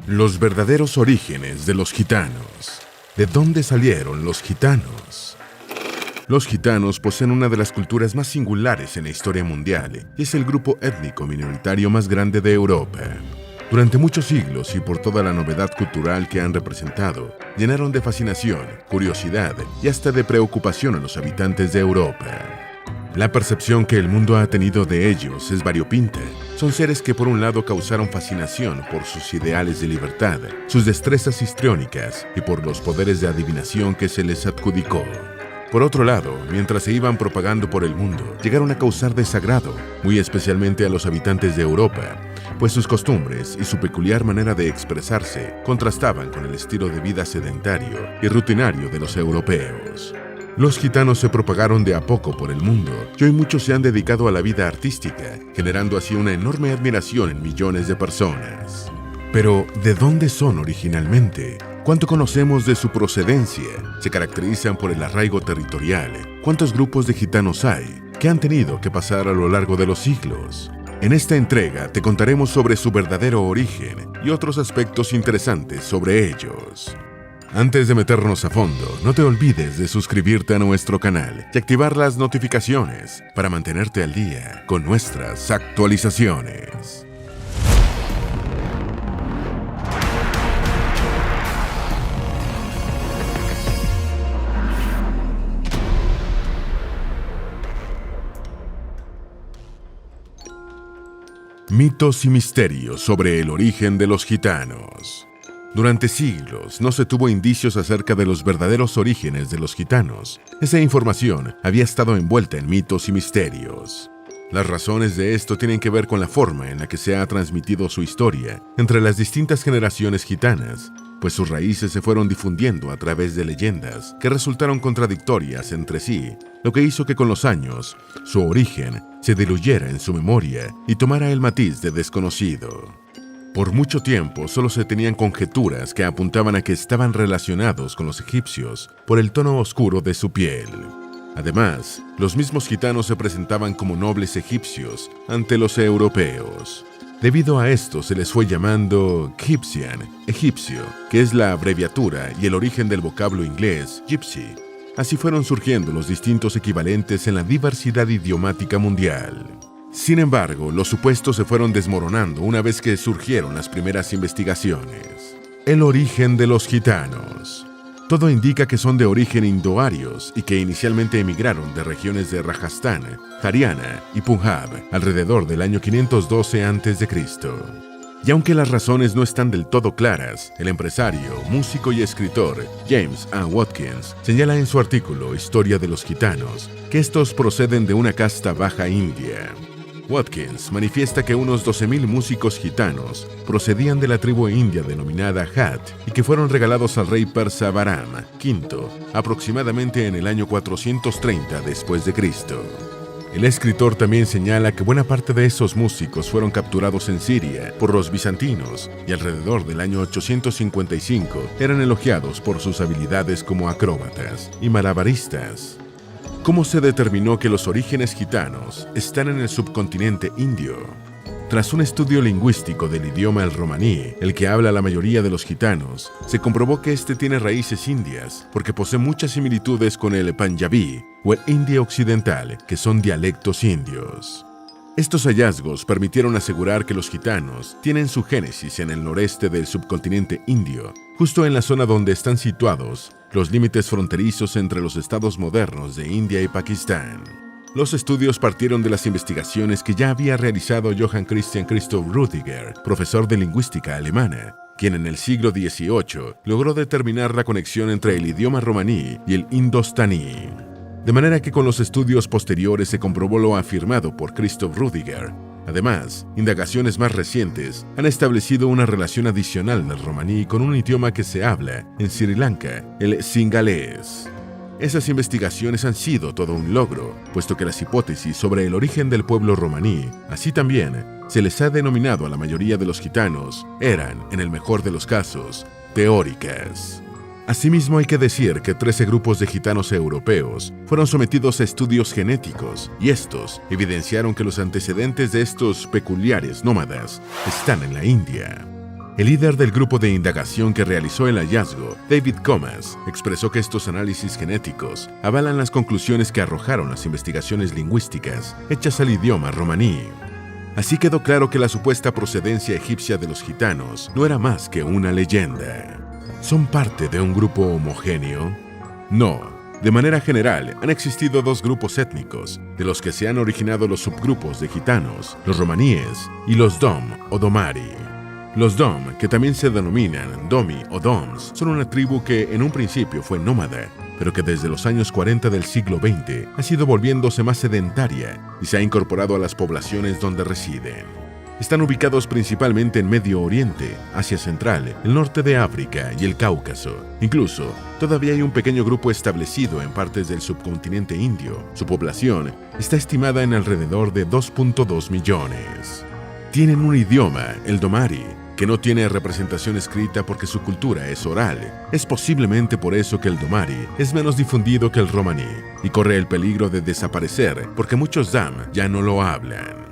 Los verdaderos orígenes de los gitanos. ¿De dónde salieron los gitanos? Los gitanos poseen una de las culturas más singulares en la historia mundial y es el grupo étnico minoritario más grande de Europa. Durante muchos siglos y por toda la novedad cultural que han representado, llenaron de fascinación, curiosidad y hasta de preocupación a los habitantes de Europa. La percepción que el mundo ha tenido de ellos es variopinta. Son seres que por un lado causaron fascinación por sus ideales de libertad, sus destrezas histriónicas y por los poderes de adivinación que se les adjudicó. Por otro lado, mientras se iban propagando por el mundo, llegaron a causar desagrado, muy especialmente a los habitantes de Europa, pues sus costumbres y su peculiar manera de expresarse contrastaban con el estilo de vida sedentario y rutinario de los europeos. Los gitanos se propagaron de a poco por el mundo y hoy muchos se han dedicado a la vida artística, generando así una enorme admiración en millones de personas. Pero, ¿de dónde son originalmente? ¿Cuánto conocemos de su procedencia? ¿Se caracterizan por el arraigo territorial? ¿Cuántos grupos de gitanos hay? ¿Qué han tenido que pasar a lo largo de los siglos? En esta entrega te contaremos sobre su verdadero origen y otros aspectos interesantes sobre ellos. Antes de meternos a fondo, no te olvides de suscribirte a nuestro canal y activar las notificaciones para mantenerte al día con nuestras actualizaciones. Mitos y misterios sobre el origen de los gitanos. Durante siglos no se tuvo indicios acerca de los verdaderos orígenes de los gitanos. Esa información había estado envuelta en mitos y misterios. Las razones de esto tienen que ver con la forma en la que se ha transmitido su historia entre las distintas generaciones gitanas, pues sus raíces se fueron difundiendo a través de leyendas que resultaron contradictorias entre sí, lo que hizo que con los años su origen se diluyera en su memoria y tomara el matiz de desconocido. Por mucho tiempo solo se tenían conjeturas que apuntaban a que estaban relacionados con los egipcios por el tono oscuro de su piel. Además, los mismos gitanos se presentaban como nobles egipcios ante los europeos. Debido a esto se les fue llamando Gyptian, egipcio, que es la abreviatura y el origen del vocablo inglés gypsy. Así fueron surgiendo los distintos equivalentes en la diversidad idiomática mundial. Sin embargo, los supuestos se fueron desmoronando una vez que surgieron las primeras investigaciones. El origen de los gitanos. Todo indica que son de origen indoarios y que inicialmente emigraron de regiones de Rajastán, Haryana y Punjab alrededor del año 512 a.C. Y aunque las razones no están del todo claras, el empresario, músico y escritor James A. Watkins señala en su artículo Historia de los gitanos que estos proceden de una casta baja india. Watkins manifiesta que unos 12,000 músicos gitanos procedían de la tribu india denominada Hat y que fueron regalados al rey persa Bahram V aproximadamente en el año 430 después de Cristo. El escritor también señala que buena parte de esos músicos fueron capturados en Siria por los bizantinos y alrededor del año 855 eran elogiados por sus habilidades como acróbatas y malabaristas. ¿Cómo se determinó que los orígenes gitanos están en el subcontinente indio? Tras un estudio lingüístico del idioma el romaní, el que habla la mayoría de los gitanos, se comprobó que este tiene raíces indias porque posee muchas similitudes con el panjabí o el hindi occidental, que son dialectos indios. Estos hallazgos permitieron asegurar que los gitanos tienen su génesis en el noreste del subcontinente indio, justo en la zona donde están situados los límites fronterizos entre los estados modernos de India y Pakistán. Los estudios partieron de las investigaciones que ya había realizado Johann Christian Christoph Rüdiger, profesor de lingüística alemana, quien en el siglo XVIII logró determinar la conexión entre el idioma romaní y el indostaní. De manera que con los estudios posteriores se comprobó lo afirmado por Christoph Rüdiger. Además, indagaciones más recientes han establecido una relación adicional del romaní con un idioma que se habla en Sri Lanka, el singalés. Esas investigaciones han sido todo un logro, puesto que las hipótesis sobre el origen del pueblo romaní, así también se les ha denominado a la mayoría de los gitanos, eran, en el mejor de los casos, teóricas. Asimismo, hay que decir que 13 grupos de gitanos europeos fueron sometidos a estudios genéticos y estos evidenciaron que los antecedentes de estos peculiares nómadas están en la India. El líder del grupo de indagación que realizó el hallazgo, David Comas, expresó que estos análisis genéticos avalan las conclusiones que arrojaron las investigaciones lingüísticas hechas al idioma romaní. Así quedó claro que la supuesta procedencia egipcia de los gitanos no era más que una leyenda. ¿Son parte de un grupo homogéneo? No. De manera general, han existido dos grupos étnicos, de los que se han originado los subgrupos de gitanos, los romaníes y los Dom o Domari. Los Dom, que también se denominan Domi o Doms, son una tribu que en un principio fue nómada, pero que desde los años 40 del siglo XX ha sido volviéndose más sedentaria y se ha incorporado a las poblaciones donde residen. Están ubicados principalmente en Medio Oriente, Asia Central, el norte de África y el Cáucaso. Incluso, todavía hay un pequeño grupo establecido en partes del subcontinente indio. Su población está estimada en alrededor de 2.2 millones. Tienen un idioma, el Domari, que no tiene representación escrita porque su cultura es oral. Es posiblemente por eso que el Domari es menos difundido que el romaní y corre el peligro de desaparecer porque muchos Dam ya no lo hablan.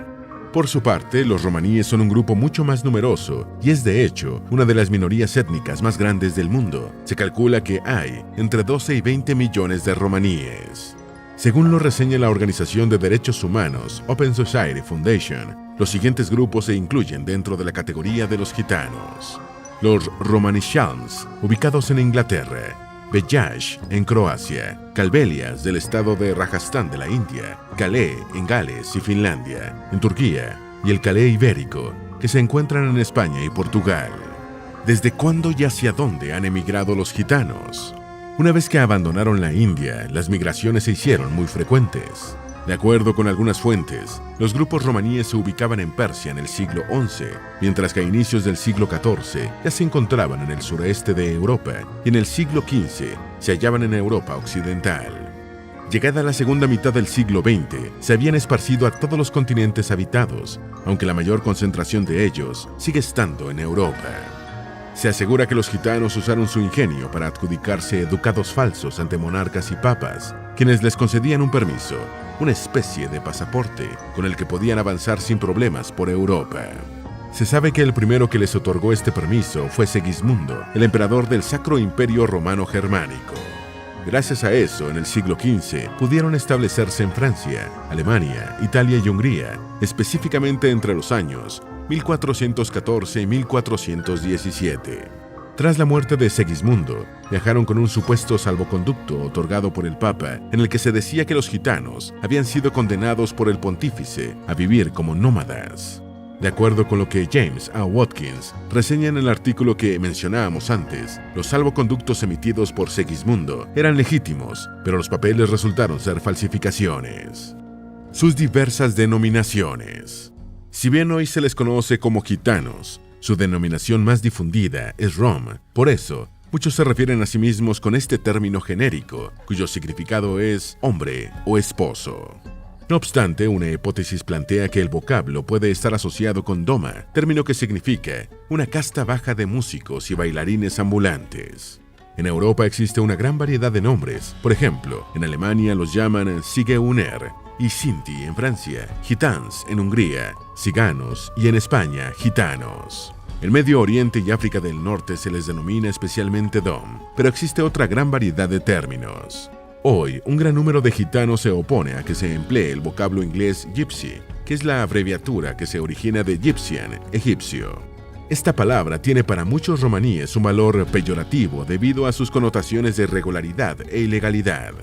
Por su parte, los romaníes son un grupo mucho más numeroso y es de hecho una de las minorías étnicas más grandes del mundo. Se calcula que hay entre 12 y 20 millones de romaníes. Según lo reseña la organización de derechos humanos Open Society Foundation, los siguientes grupos se incluyen dentro de la categoría de los gitanos. Los Romanishans, ubicados en Inglaterra, Bejash en Croacia, Kalbelias del estado de Rajastán de la India, Calais en Gales y Finlandia, en Turquía, y el Calais ibérico, que se encuentran en España y Portugal. ¿Desde cuándo y hacia dónde han emigrado los gitanos? Una vez que abandonaron la India, las migraciones se hicieron muy frecuentes. De acuerdo con algunas fuentes, los grupos romaníes se ubicaban en Persia en el siglo XI, mientras que a inicios del siglo XIV ya se encontraban en el sureste de Europa y en el siglo XV se hallaban en Europa occidental. Llegada la segunda mitad del siglo XX, se habían esparcido a todos los continentes habitados, aunque la mayor concentración de ellos sigue estando en Europa. Se asegura que los gitanos usaron su ingenio para adjudicarse ducados falsos ante monarcas y papas, quienes les concedían un permiso, una especie de pasaporte, con el que podían avanzar sin problemas por Europa. Se sabe que el primero que les otorgó este permiso fue Segismundo, el emperador del Sacro Imperio Romano Germánico. Gracias a eso, en el siglo XV, pudieron establecerse en Francia, Alemania, Italia y Hungría, específicamente entre los años 1414 y 1417. Tras la muerte de Segismundo, viajaron con un supuesto salvoconducto otorgado por el Papa, en el que se decía que los gitanos habían sido condenados por el pontífice a vivir como nómadas. De acuerdo con lo que James A. Watkins reseña en el artículo que mencionábamos antes, los salvoconductos emitidos por Segismundo eran legítimos, pero los papeles resultaron ser falsificaciones. Sus diversas denominaciones. Si bien hoy se les conoce como gitanos, su denominación más difundida es Rom. Por eso, muchos se refieren a sí mismos con este término genérico, cuyo significado es hombre o esposo. No obstante, una hipótesis plantea que el vocablo puede estar asociado con Doma, término que significa una casta baja de músicos y bailarines ambulantes. En Europa existe una gran variedad de nombres. Por ejemplo, en Alemania los llaman Zigeuner y Sinti en Francia, Gitans en Hungría, Ciganos y en España, Gitanos. En Medio Oriente y África del Norte se les denomina especialmente Dom, pero existe otra gran variedad de términos. Hoy, un gran número de gitanos se opone a que se emplee el vocablo inglés gypsy, que es la abreviatura que se origina de Gyptian, egipcio. Esta palabra tiene para muchos romaníes un valor peyorativo debido a sus connotaciones de irregularidad e ilegalidad.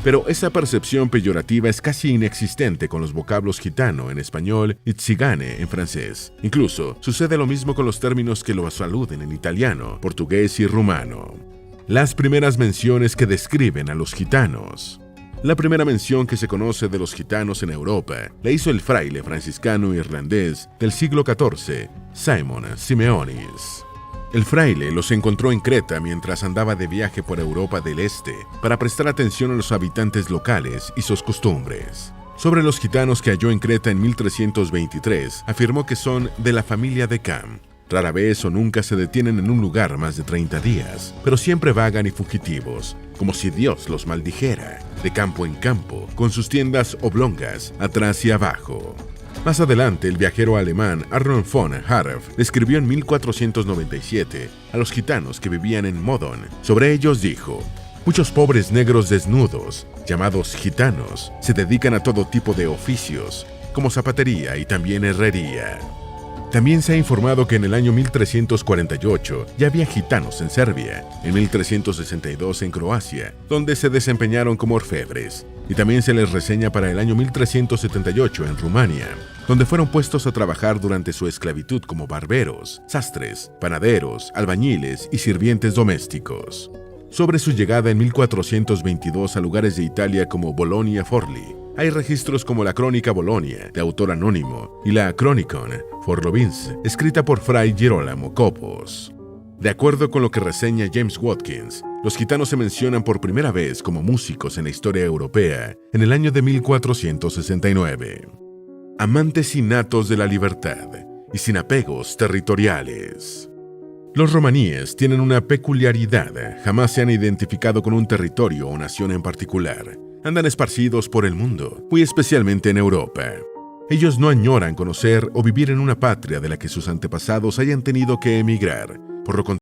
Pero esa percepción peyorativa es casi inexistente con los vocablos gitano en español y tzigane en francés. Incluso sucede lo mismo con los términos que lo saluden en italiano, portugués y rumano. Las primeras menciones que describen a los gitanos. La primera mención que se conoce de los gitanos en Europa la hizo el fraile franciscano irlandés del siglo XIV, Simon Simeonis. El fraile los encontró en Creta mientras andaba de viaje por Europa del Este para prestar atención a los habitantes locales y sus costumbres. Sobre los gitanos que halló en Creta en 1323, afirmó que son de la familia de Cam. Rara vez o nunca se detienen en un lugar más de 30 días, pero siempre vagan y fugitivos, como si Dios los maldijera, de campo en campo, con sus tiendas oblongas, atrás y abajo. Más adelante, el viajero alemán Arnold von Harf describió en 1497 a los gitanos que vivían en Modon. Sobre ellos dijo: muchos pobres negros desnudos, llamados gitanos, se dedican a todo tipo de oficios, como zapatería y también herrería. También se ha informado que en el año 1348 ya había gitanos en Serbia, en 1362 en Croacia, donde se desempeñaron como orfebres, y también se les reseña para el año 1378 en Rumania, donde fueron puestos a trabajar durante su esclavitud como barberos, sastres, panaderos, albañiles y sirvientes domésticos. Sobre su llegada en 1422 a lugares de Italia como Bolonia Forli, hay registros como la Crónica Bolonia, de autor anónimo, y la Chronicon Forlovins, escrita por Fray Girolamo Copos. De acuerdo con lo que reseña James Watkins, los gitanos se mencionan por primera vez como músicos en la historia europea en el año de 1469. Amantes innatos de la libertad y sin apegos territoriales. Los romaníes tienen una peculiaridad: jamás se han identificado con un territorio o nación en particular. Andan esparcidos por el mundo, muy especialmente en Europa. Ellos no añoran conocer o vivir en una patria de la que sus antepasados hayan tenido que emigrar. Por lo contrario,